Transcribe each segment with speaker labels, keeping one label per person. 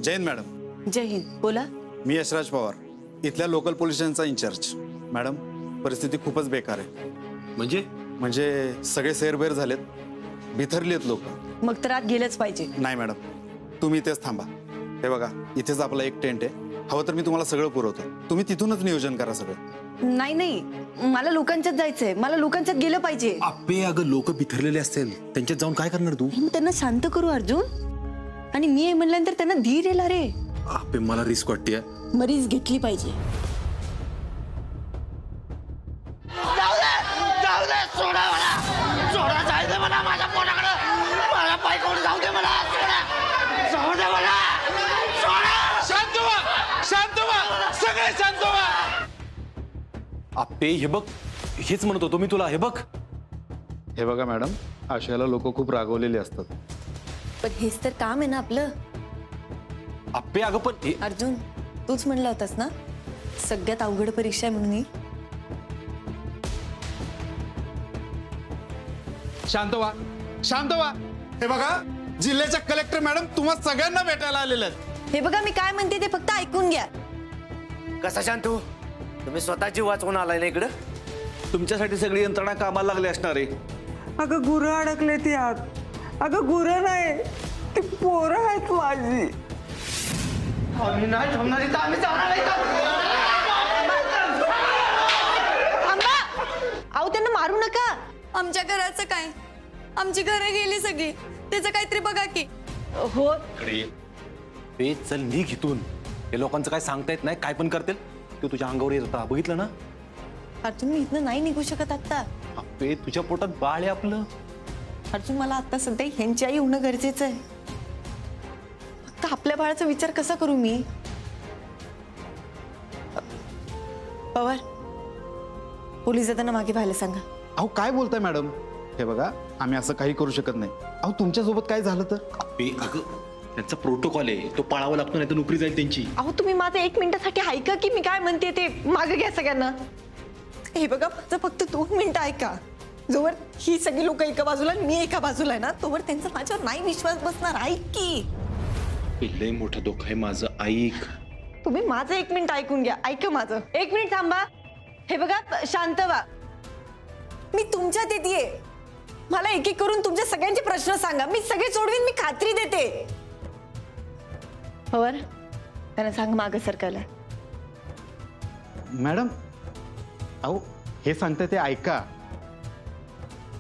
Speaker 1: जय Hind madam.
Speaker 2: जय हिंद. बोला.
Speaker 1: मी यशराज पवार, इथल्या local police स्टेशनचा इंचार्ज. मॅडम, परिस्थिती खूपच बेकार आहे. म्हणजे सगळे सैरबैर झालेत, बिथरली आहेत लोक.
Speaker 2: मग तर आत गेलंच पाहिजे.
Speaker 1: नाही मॅडम, तुम्ही इथेच थांबा. हे बघा, इथेच आपला एक टेंट आहे. हवं तर मी तुम्हाला सगळं पुरवतो. तुम्ही तिथूनच नियोजन करा सगळं.
Speaker 2: नाही नाही, मला लोकांच्यात जायचंय. मला लोकांच्यात गेलं पाहिजे.
Speaker 3: आपे अगं लोक बिथरलेले असतील, त्यांच्यात जाऊन काय करणार तू?
Speaker 2: मग त्यांना शांत करू अर्जुन. आणि मी म्हणल्यानंतर त्यांना धीर येला रे.
Speaker 3: आपे मला रिस्क वाटते.
Speaker 2: मरीज घेतली पाहिजे.
Speaker 3: आपे हे बघ, हेच म्हणत होतो मी तुला. हे बघ,
Speaker 1: हे बघा मॅडम, आशयाला लोक खूप रागवलेले असतात.
Speaker 2: पण हेच तर काम आहे ना आपलं.
Speaker 3: आपे अगं पण
Speaker 2: अर्जुन, तूच म्हणला होतास ना सगळ्यात अवघड परीक्षा आहे म्हणून ही.
Speaker 1: शांत व्हा, शांत व्हा. हे बघा, जिल्ह्याच्या कलेक्टर मॅडम तुम्हा सगळ्यांना भेटायला आलेल्या आहेत.
Speaker 2: हे बघा, मी काय म्हणते ते फक्त ऐकून घ्या.
Speaker 4: कसा शांतू, तुम्ही स्वतः जीव वाचवून आलाय ना इकडं?
Speaker 3: तुमच्यासाठी सगळी यंत्रणा कामाला लागली असणार आहे.
Speaker 5: अगं गुरं अडकले ती आत. अगं गुरं नाही, ती पोरं आहेत माझी.
Speaker 4: आम्ही नाही थांबणार इथं, आम्ही जाणार नाही इथं.
Speaker 2: थांबा. अहो, त्यांना मारू नका.
Speaker 6: आमच्या घराचं काय? आमची घरं गेली सगळी. त्याचं काहीतरी बघा की.
Speaker 2: हो,
Speaker 3: पे चल निघ इथून. हे लोकांचं काय सांगता येत नाही, काय पण करतील. तू तुझ्या अंगावर येत होता, बघितलं ना?
Speaker 2: अर्जुन, मी इथनं नाही निघू शकत आता.
Speaker 3: आपे तुझ्या पोटात बाळ आहे आपलं.
Speaker 2: अर्जुन, मला आता सध्या ह्यांची आई होणं गरजेचं आहे. फक्त आपल्या बाळाचा विचार कसा करू मी? पवार, पोलीस येताना मागे पाहायला सांगा.
Speaker 1: अहो काय बोलताय मॅडम? हे बघा, आम्ही असं काही करू शकत नाही. अहो तुमच्यासोबत काय झालं तर?
Speaker 3: आपे अगं, त्यांचा प्रोटोकॉल आहे, तो पाळावा लागतो, नाही तर नोकरी जाईल त्यांची.
Speaker 2: अहो, तुम्ही माझं 1 मिनिटासाठी ऐका की मी काय म्हणते ते. मागे घ्या सगळ्यांना. हे बघा, माझं फक्त 2 मिनिटं ऐका. जोवर ही सगळी लोक एका बाजूला आणि मी एका बाजूला आहे ना, तोवर त्यांचा माझ्यावर नाही विश्वास बसणार. ऐक की.
Speaker 3: लय मोठं धोका आहे माझं, ऐक.
Speaker 2: तुम्ही माझं 1 मिनिट ऐकून घ्या. ऐका माझं 1 मिनिट थांबा. हे बघा, शांत व्हा. मी तुमच्यात येतेय. मला एक एक करून तुमच्या सगळ्यांचे प्रश्न सांगा. मी सगळे सोडवीन, मी खात्री देते. पवार, त्यांना सांग मागं सरकायला.
Speaker 1: मॅडम, अहो हे सांगताय ते ऐका.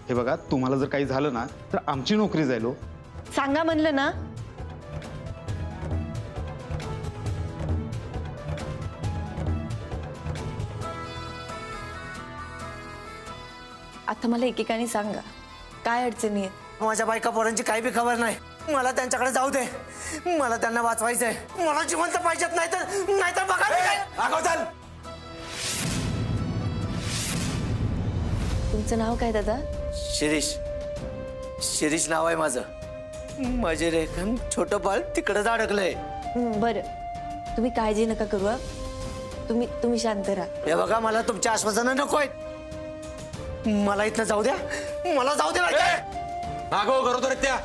Speaker 1: हे बघा, तुम्हाला जर काही झालं ना तर आमची नोकरी जाईल हो.
Speaker 2: सांगा म्हणलं ना. आता मला एकेकाने सांगा, काय अडचणी आहेत?
Speaker 4: माझ्या बायका पोरांची काही बी खबर नाही. मला त्यांच्याकडे जाऊ दे. मला त्यांना वाचवायचंय. मला जिवंत पाहिजेत, नाहीतर बघा मी काय.
Speaker 3: अगं चल.
Speaker 2: तुमचं नाव काय दादा?
Speaker 4: शिरीष. शिरीष नाव आहे माझं. माझे रेखन छोटं बाळ तिकडंच अडकलंय.
Speaker 2: बरं, तुम्ही काळजी नका करू. हा, तुम्ही शांत राहा.
Speaker 4: हे बघा, मला तुमच्या आश्वासनं नको आहेत. मला इथनं जाऊ द्या. मला जाऊ दे.
Speaker 3: अगो बरोबर त्या.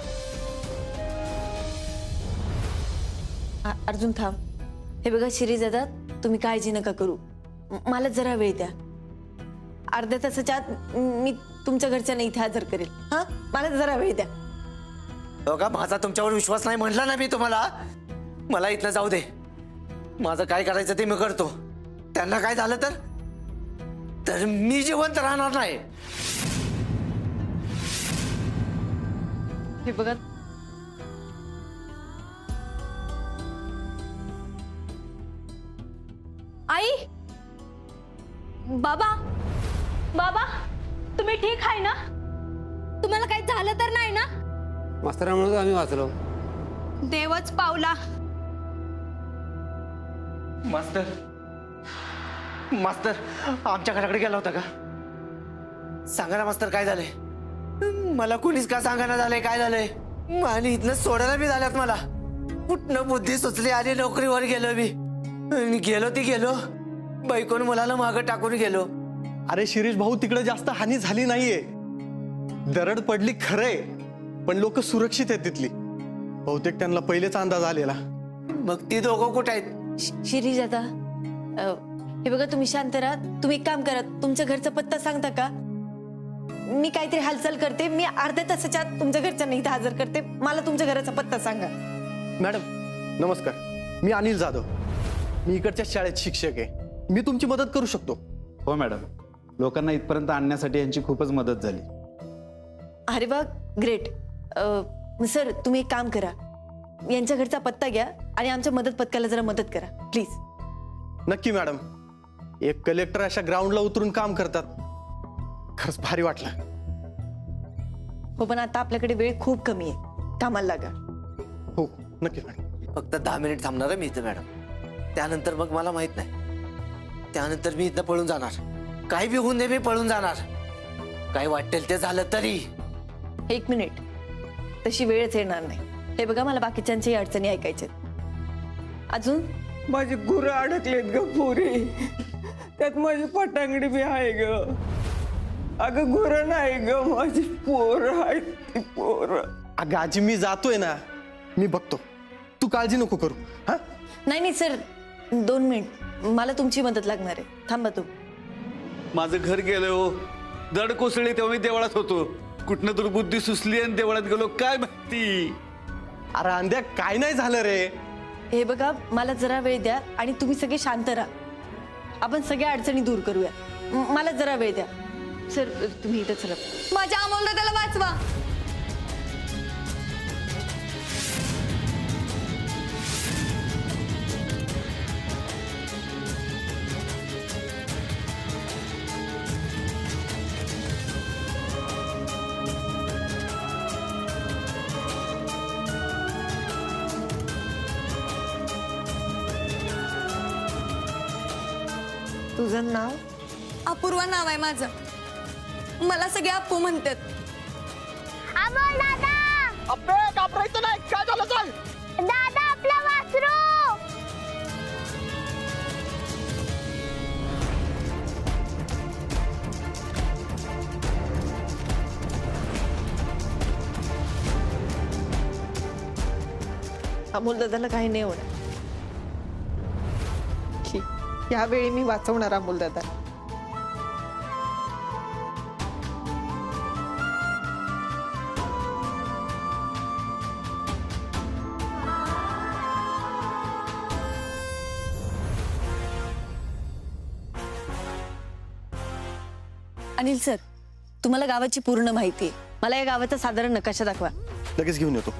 Speaker 2: अर्जुन थांब. हे बघा शिरीष दादा, तुम्ही काळजी नका करू. मला जरा वेळ द्या. अर्ध्या तासाच्या आत मी तुमच्या घरच्यांना इथे हजर करेल. हा, मला जरा वेळ द्या.
Speaker 4: बघा, माझा तुमच्यावर विश्वास नाही म्हटला ना मी तुम्हाला. मला इथनं जाऊ दे. माझं काय करायचं ते मी करतो. त्यांना काय झालं तर मी जिवंत राहणार नाही.
Speaker 2: हे बघा,
Speaker 6: आई, बाबा, बाबा, तुम्ही ठीक आहे ना? तुम्हाला काही झालं तर नाही ना?
Speaker 7: मास्तरांमुळे आम्ही वाचलो.
Speaker 6: देवच पावला.
Speaker 4: मास्तर आमच्या घराकडे गेला होता का? सांगा ना मास्तर, काय झालंय? मला कोणीच का सांगायला झालंय काय झालंय. आणि इथनं सोडायला बी झाल्यात मला. कुठनं बुद्धी सुचली आणि नोकरीवर गेलो मी. आणि गेलो बायकोन मुलाला मागं टाकून गेलो.
Speaker 8: अरे शिरीष भाऊ, तिकडे जास्त हानी झाली नाहीये. दरड पडली खरंय, पण लोक सुरक्षित आहेत तिथली. बहुतेक त्यांना पहिलेच अंदाज आलेला.
Speaker 4: मग ती दोघं कुठे आहेत?
Speaker 2: शिरीष दादा, हे बघा तुम्ही शांत राहा. तुम्ही एक काम करा, तुमच्या घरचा पत्ता सांगता का? मी काहीतरी हालचाल करते. मी अर्ध्या तासाच्या आत तुमच्या घरच्यांना इथं हजर करते. मला तुमच्या घराचा पत्ता सांगा.
Speaker 8: मॅडम नमस्कार, मी अनिल जाधव. मी इकडच्या शाळेत शिक्षक आहे. मी तुमची मदत करू शकतो.
Speaker 1: हो मॅडम, लोकांना इथपर्यंत आणण्यासाठी यांची खूपच मदत झाली.
Speaker 2: अरे वा, ग्रेट. सर तुम्ही एक काम करा, यांच्या घरचा पत्ता घ्या आणि आमच्या मदत पथकाला जरा मदत करा प्लीज.
Speaker 8: नक्की मॅडम. एक कलेक्टर अशा ग्राउंडला उतरून काम करतात, खरंच भारी वाटलं.
Speaker 2: हो पण आता आपल्याकडे वेळ खूप कमी आहे, कामाला लागा.
Speaker 8: हो नक्की मॅडम.
Speaker 4: फक्त 10 मिनिट थांबणार आहे मी इथं मॅडम. त्यानंतर मग मला माहित नाही. त्यानंतर मी इथं पळून जाणार. काही बी होऊन दे, मी पळून जाणार. काय वाटेल ते झालं तरी.
Speaker 2: 1 मिनिट, तशी वेळच येणार नाही. हे बघा मला बाकीच्यांच्याही अडचणी ऐकायच्यात. अजून
Speaker 5: माझी गुरं अडकलेत ग पुरी, त्यात माझी पटांगडी बी आहे ग. अगं गुरं नाही ग, माझी पोरं आहेत ती पोरं.
Speaker 8: अगं आजी मी जातोय ना, मी बघतो. तू काळजी नको करू. हा
Speaker 2: नाही सर, 2 मिनिट, मला तुमची मदत लागणार आहे. थांबा तू.
Speaker 9: माझं घर गेलं हो. दड कोसळली तेव्हा मी देवळात होतो. कुठनं तर बुद्धी सुचली आणि देवळात गेलो काय माहिती.
Speaker 8: अरे अंध्या काय नाही झालं रे.
Speaker 2: हे बघा मला जरा वेळ द्या आणि तुम्ही सगळे शांत राहा. आपण सगळ्या अडचणी दूर करूया. मला जरा वेळ द्या. सर तुम्ही इथं चला.
Speaker 6: माझ्या अमोल दादाला वाचवा.
Speaker 2: तुझं नाव?
Speaker 6: अपूर्वा नाव आहे माझं. मला सगळे अप्पू म्हणतात.
Speaker 10: अमोल दादा,
Speaker 8: अबे घाबरायचं नाही. काय झालं सांग.
Speaker 10: दादा आपलं वासरू.
Speaker 2: अमोल दादाला काही नाही होणार. यावेळी मी वाचवणार अमोल दादा. अनिल सर, तुम्हाला गावाची पूर्ण माहिती आहे. मला या गावाचा साधारण नकाशा दाखवा.
Speaker 8: लगेच घेऊन येतो.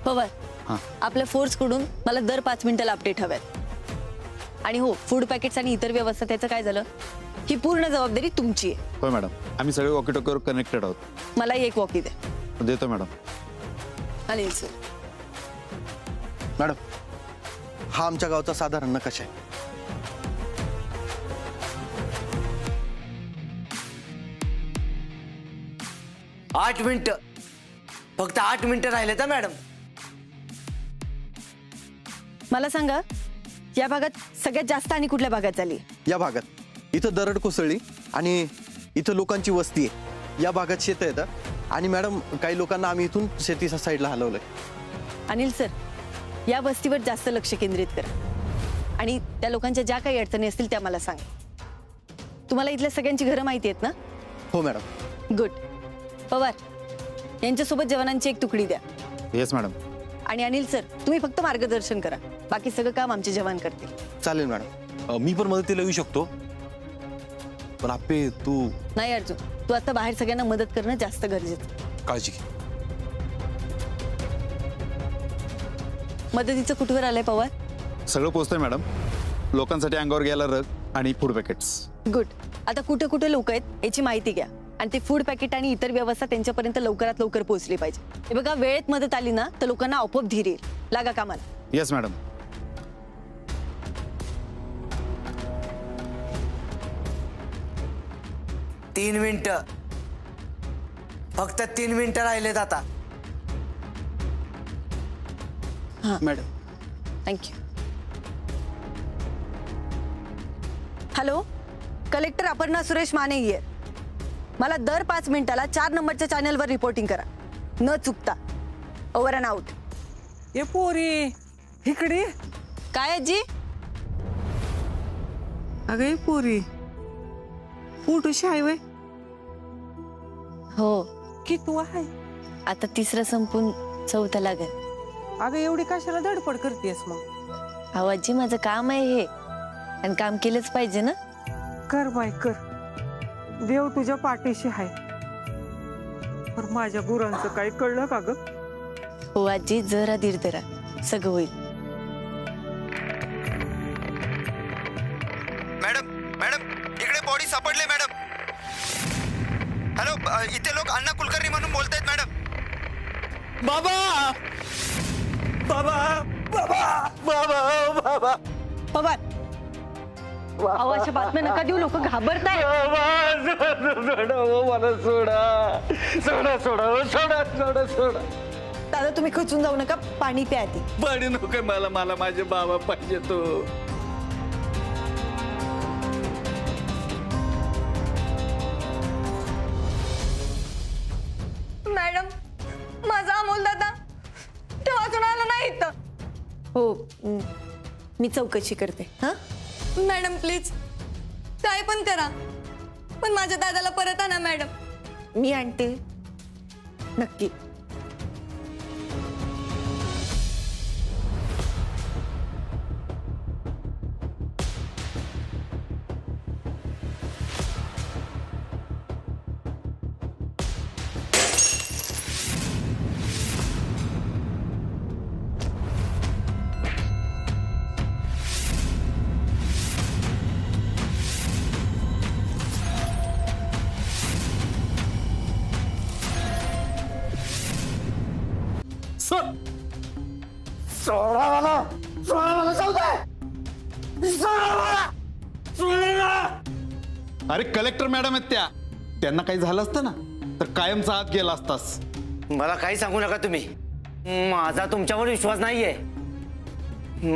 Speaker 2: पवार, आपल्या फोर्स कडून मला दर 5 मिनिटाला अपडेट हव्यात. आणि हो, फूड पॅकेट्स आणि इतर व्यवस्था त्याचं काय झालं, ही पूर्ण जबाबदारी तुमची आहे.
Speaker 1: हो मॅडम, आम्ही सगळे वॉकी टॉकीवर कनेक्टेड आहोत.
Speaker 2: मला एक वॉकी द्या.
Speaker 1: देतो मॅडम.
Speaker 2: अनिल सर.
Speaker 8: मॅडम हा आमच्या गावचा साधारण नकाशा आहे.
Speaker 4: आठ मिनिटं, फक्त 8 मिनिटं राहिले तर मॅडम.
Speaker 2: मला सांगा, या भागात सगळ्यात जास्त आणि कुठल्या भागात झाली?
Speaker 8: या भागात इथं दरड कोसळली आणि इथं लोकांची वस्ती आहे. या भागात शेत येतं आणि मॅडम काही लोकांना आम्ही इथून शेतीच्या साईडला हलवलंय.
Speaker 2: अनिल सर, या वस्तीवर जास्त लक्ष केंद्रित करा आणि त्या लोकांच्या ज्या काही अडचणी असतील त्या मला सांगा. तुम्हाला इथल्या सगळ्यांची घरं माहिती आहेत ना?
Speaker 8: हो मॅडम.
Speaker 2: गुड. पवार, यांच्यासोबत जवानांची एक तुकडी द्या.
Speaker 1: Yes madam.
Speaker 2: आणि अनिल सर, तुम्ही फक्त मार्गदर्शन करा. बाकी सगळं काम आमचे जवान करतील.
Speaker 8: चालेल मॅडम.
Speaker 3: मी पण मदतीला येऊ शकतो, पण आपे तू
Speaker 2: नाही अर्जुन, तू आता बाहेर सगळ्यांना मदत करणं जास्त गरजेचं.
Speaker 3: काळजी घे.
Speaker 2: मदतीचं कुठवर आलंय पवार?
Speaker 1: सगळं पोचतंय मॅडम. लोकांसाठी अंगावर घ्यायला रग आणि फूड पॅकेट्स.
Speaker 2: गुड. आता कुठे कुठे लोक आहेत याची माहिती घ्या आणि ते फूड पॅकेट आणि इतर व्यवस्था त्यांच्यापर्यंत लवकरात लवकर पोहोचली पाहिजे. हे बघा, वेळेत मदत आली ना तर लोकांना आपोआप धीर येईल. लागा कामाला.
Speaker 1: Yes madam.
Speaker 4: तीन मिनिटं, फक्त 3 मिनिटं राहिलेत आता.
Speaker 8: Madam
Speaker 2: thank you. Hello, collector Aparna Suresh Mane here. मला दर 5 मिनिटाला 4 नंबरच्या चॅनलवर रिपोर्टिंग करा, न चुकता. Over and out.
Speaker 5: ये पोरी, इकडे ये.
Speaker 2: काय आजी?
Speaker 5: अगं हे पोरी पोटूशी आहे वय
Speaker 2: हो,
Speaker 5: की तू आहे?
Speaker 2: आता तिसरं संपून चौथा लागेल.
Speaker 5: अगं एवढी कशाला धडपड करतेस मग?
Speaker 2: अहो आजी, माझं काम आहे हे, आणि काम केलंच पाहिजे ना.
Speaker 5: कर बाय कर. देव तुझ्या पाठीशी आहे. पण माझ्या गुरांचं काही कळलं का ग?
Speaker 2: हो आजी, जरा धीर धरा, सगळं होईल.
Speaker 1: मॅडम मॅडम इकडे बॉडी सापडले मॅडम. हॅलो, इथे लोक अण्णा कुलकर्णी म्हणून बोलतायत मॅडम.
Speaker 9: बाबा बाबा बाबा बाबा बाबा
Speaker 2: पवार, अहो अशा बातम्या नका देऊ, लोक घाबरताय.
Speaker 9: मला सोडा सोडा सोडा सोडा सोडा सोडा.
Speaker 2: दादा तुम्ही खचून जाऊ नका, पाणी प्या आधी.
Speaker 9: पाणी नको मला, मला माझे बाबा पाहिजे तो.
Speaker 2: मॅडम, माझा अमोल दादा ते वाचून आला नाही इथं. हो, मी चौकशी करते. हा
Speaker 6: मॅडम प्लीज काय पण करा, पण माझ्या दादाला परत आणा मॅडम.
Speaker 2: मी आणते नक्की.
Speaker 1: अरे कलेक्टर मॅडम आहेत त्या, त्यांना काही झालं असतं ना तर कायमचा आत गेला असतास.
Speaker 4: मला काही सांगू नका तुम्ही. माझा तुमच्यावर विश्वास नाहीये.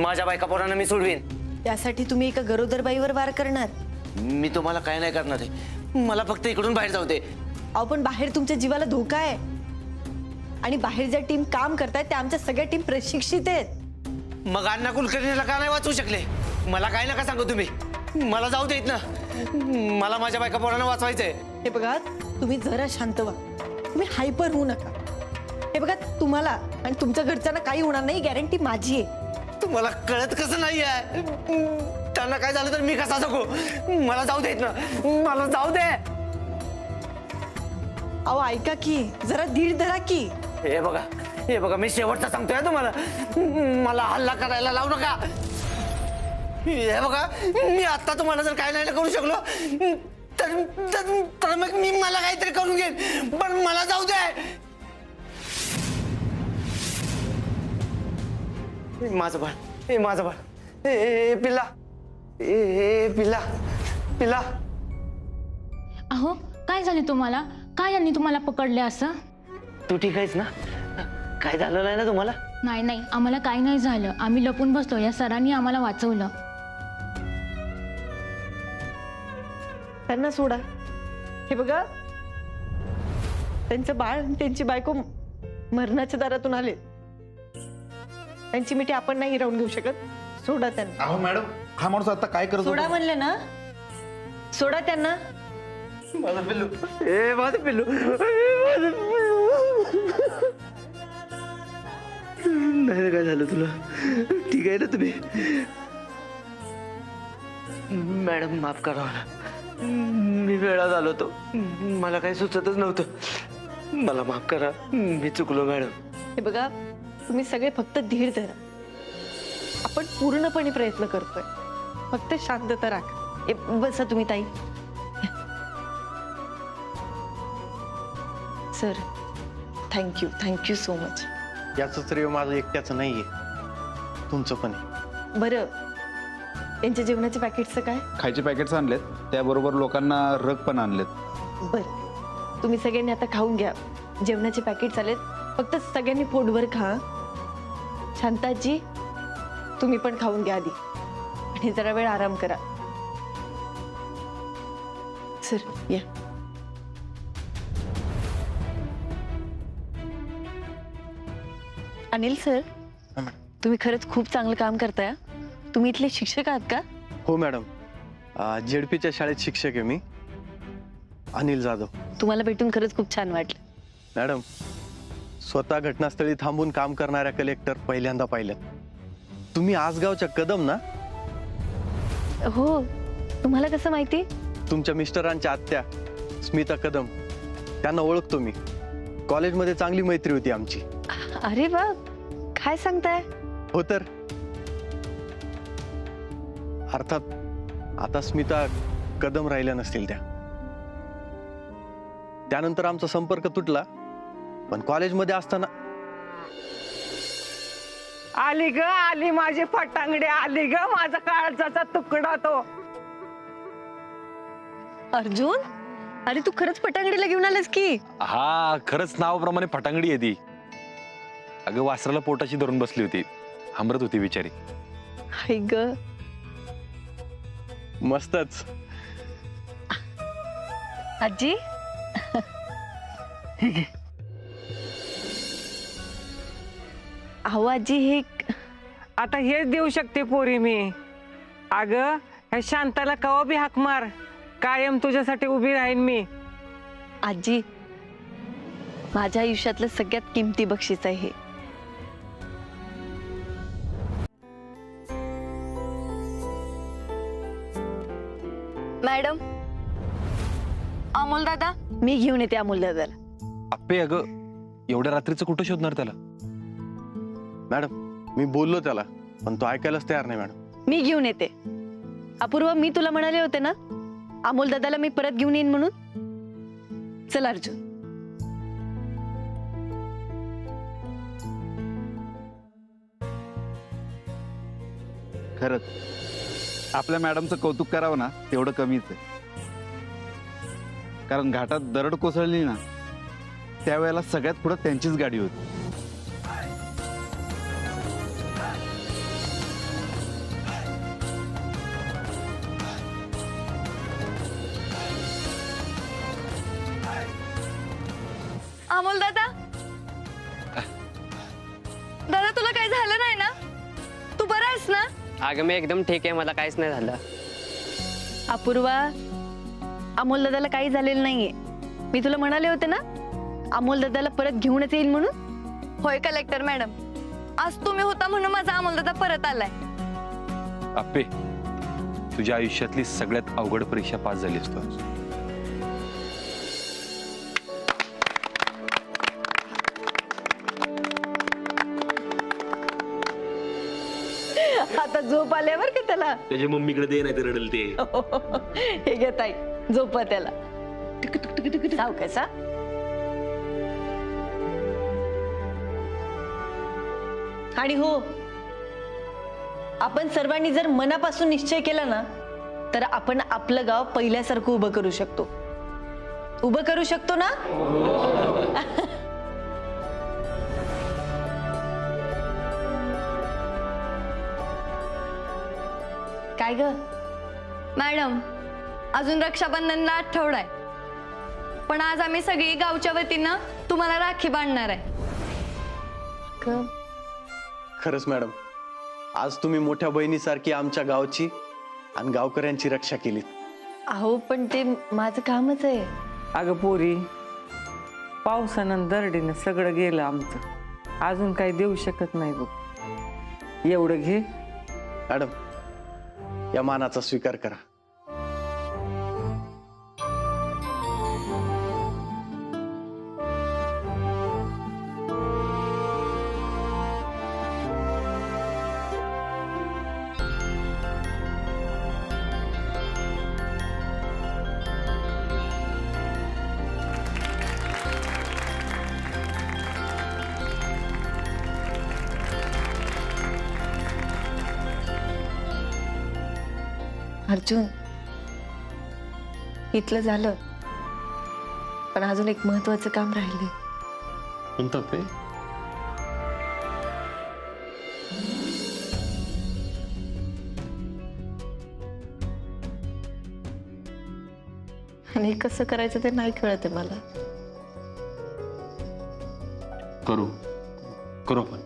Speaker 4: माझ्या बायका पोरांना मी सोडवीन.
Speaker 2: त्यासाठी तुम्ही एका गरोदर बाईवर वार करणार?
Speaker 4: मी तुम्हाला काय नाही करणार आहे. मला फक्त इकडून बाहेर जाऊ दे.
Speaker 2: अहो पण बाहेर तुमच्या जीवाला धोका आहे, आणि बाहेर ज्या टीम काम करतायत त्या आमच्या सगळ्या टीम प्रशिक्षित आहेत.
Speaker 4: मग अण्णा कुलकर्णीला का नाही वाचवू शकले? मला काय नका सांगू तुम्ही. मला जाऊ देत ना. मला माझ्या बायका पोरांना वाचवायचंय.
Speaker 2: हे बघा, तुम्ही जरा शांत व्हा, तुम्ही हायपर होऊ नका. हे बघा, तुम्हाला आणि तुमच्या घरच्यांना काही होणार नाही, गॅरंटी माझी आहे.
Speaker 4: तुम्हाला कळत कसं नाहीये? त्यांना काय झालं तर मी कसा जगू? मला जाऊ देत ना. मला जाऊ दे.
Speaker 2: अहो ऐका की, जरा धीर धरा की.
Speaker 4: हे बघा मी शेवटचा सांगतोय तुम्हाला. मला हल्ला करायला लावू नका. हे बघा, मी आता तुम्हाला जर काय नाही करू शकलो तर मग मी मला काहीतरी करून घेईन, पण मला जाऊ दे. माझं बाळ, हे माझं बाळ, हे पिल्ला, हे पिल्ला पिल्ला.
Speaker 6: अहो काय झाले तुम्हाला? काय यांनी तुम्हाला पकडले असं?
Speaker 4: तू ठीक आहेस ना? काय झालं नाही ना तुम्हाला?
Speaker 6: नाही नाही, आम्हाला काही नाही झालं. आम्ही लपून बसलो, या सरांनी आम्हाला वाचवलं.
Speaker 2: त्यांना सोडा. हे बघा, त्यांचं बाळ आणि त्यांची बायको मरणाच्या दारातून आले. त्यांची मिठी आपण नाही हिरावून घेऊ शकत. सोडा त्यांना.
Speaker 1: अहो मॅडम, हा माणूस आता काय करतो?
Speaker 2: सोडा म्हणलं ना, सोडा त्यांना.
Speaker 4: माझं पिल्लू, ए माझं पिल्लू, माझं पिल्लू. नाही काय झालं तुला? ठीक आहे ना तुम्ही? मॅडम माफ करा मला. मी वेळा झालो होतो. मला काही सुचतच नव्हतं. मला माफ करा. मी चुकलो मॅडम.
Speaker 2: हे बघा, तुम्ही सगळे फक्त धीर धरा. आपण पूर्णपणे प्रयत्न करतोय, फक्त शांतता राखा. बसा तुम्ही ताई. Sir, thank you so much.
Speaker 8: याचं श्रेय माझं एकट्याचं नाहीये, तुमचं पण आहे.
Speaker 2: बरं, यांच्या जेवणाच्या पॅकेटचं काय?
Speaker 1: खायचे पॅकेट्स आणलेत, त्याबरोबर लोकांना रग पण आणलेत.
Speaker 2: बरं, तुम्ही सगळ्यांनी आता खाऊन घ्या. जेवणाचे पॅकेट्स आलेत, फक्त सगळ्यांनी पोटभर खा. शांताजी, तुम्ही पण खाऊन घ्या आधी, आणि जरा वेळ आराम करा. सर या. अनिल सर, तुम्ही खरंच खूप चांगलं काम करताय हं. तुम्ही इथले शिक्षक आहात का?
Speaker 8: हो मॅडम, जेडपीच्या शाळेत शिक्षक आहे मी, अनिल जाधव.
Speaker 2: तुम्हाला भेटून खरंच खूप छान वाटलं.
Speaker 8: मॅडम, स्वतः घटनास्थळी थांबून काम करणाऱ्या कलेक्टर पहिल्यांदा पाहिल्यात. तुम्ही आसगावच्या कदम ना?
Speaker 2: हो, तुम्हाला कसं माहिती?
Speaker 8: तुमच्या मिस्टरांच्या आत्या स्मिता कदम, त्यांना ओळखतो मी. कॉलेजमध्ये चांगली मैत्री होती आमची.
Speaker 2: अरे वा, काय सांगताय?
Speaker 8: हो तर. अर्थात आता स्मिता कदम राहिल्या नसतील त्या. त्यानंतर आमचा संपर्क तुटला, पण कॉलेजमध्ये असताना
Speaker 5: आली ग आली माझी फटांगडी, आली ग माझा काळजाचा तुकडा तो.
Speaker 2: अर्जुन, अरे तू खरंच फटांगडीला घेऊन आलास की?
Speaker 3: हा, खरंच नावाप्रमाणे फटांगडी आहे ती. अगं वासराला पोटाशी धरून बसली होती, हांबरत होती बिचारी.
Speaker 2: हाय ग,
Speaker 8: मस्तच.
Speaker 2: आजी. अहो आजी, हे
Speaker 5: आता हेच देऊ शकते पोरी मी. अगं ह्या शांताला कवा बी हाक मार, कायम तुझ्यासाठी उभी राहीन मी.
Speaker 2: आजी, माझ्या आयुष्यातलं सगळ्यात किमती बक्षीस आहे हे.
Speaker 6: मॅडम, अमोल दादा.
Speaker 2: मी घेऊन येते अमोल दादाला.
Speaker 3: आप्पे, अगं एवढ्या रात्रीचं कुठं शोधणार त्याला?
Speaker 8: मॅडम, मी बोललो त्याला, पण तो ऐकायलाच तयार नाही. मॅडम,
Speaker 2: मी घेऊन येते. अपूर्वा, मी तुला म्हणाले होते ना अमोल दादाला मी परत घेऊन येईन म्हणून. चल अर्जुन.
Speaker 9: खरंच आपल्या मॅडमचं कौतुक करावं ना तेवढं कमीच आहे. कारण घाटात दरड कोसळली ना त्यावेळेला सगळ्यात पुढे त्यांचीच गाडी होती.
Speaker 6: अमोल दादा, दादा तुला काही झालं नाही ना? तू बरा आहेस ना?
Speaker 7: अगं मी एकदम ठीक आहे, मला काहीच नाही झालं.
Speaker 2: अपूर्वा, अमोल दादाला काही झालेलं नाहीये. मी तुला म्हणाले होते ना अमोल दादाला परत घेऊनच येईल म्हणून.
Speaker 6: होय कलेक्टर मॅडम, आज तुम्ही होता म्हणून माझा अमोल दादा परत आलाय.
Speaker 3: आप्पे, तुझ्या आयुष्यातली सगळ्यात अवघड परीक्षा पास झालीस तू.
Speaker 2: आता झोप आल्यावर का त्याला?
Speaker 3: त्याच्या मम्मीकडे दे, नाही तर रडेल ते.
Speaker 2: हे घे ताई, झोपा त्याला. सावकाश हा. आणि हो, आपण सर्वांनी जर मनापासून निश्चय केला ना तर आपण आपलं गाव पहिल्यासारखं उभं करू शकतो. उभं करू शकतो ना? काय ग
Speaker 6: मॅडम, अजून रक्षाबंधनला आठवडा आहे, पण आज आम्ही सगळी गावच्या वतीनं तुम्हाला राखी बांधणार आहे.
Speaker 8: खरंच मॅडम, आज तुम्ही मोठ्या बहिणीसारखी आमच्या गावची आणि गावकऱ्यांची रक्षा केलीत.
Speaker 2: अहो, पण ते माझं कामच आहे.
Speaker 5: अगं पोरी, पावसानं दरडीनं सगळं गेलं आमचं, अजून काही देऊ शकत नाही बघ. एवढं घे.
Speaker 8: मॅडम, या मानाचा स्वीकार करा.
Speaker 2: अर्जुन, इथलं झालं, पण अजून एक महत्वाचं काम राहिले.
Speaker 8: कोणतं पे?
Speaker 2: आणि कसं करायचं ते नाही कळत आहे मला.
Speaker 3: करू आपण.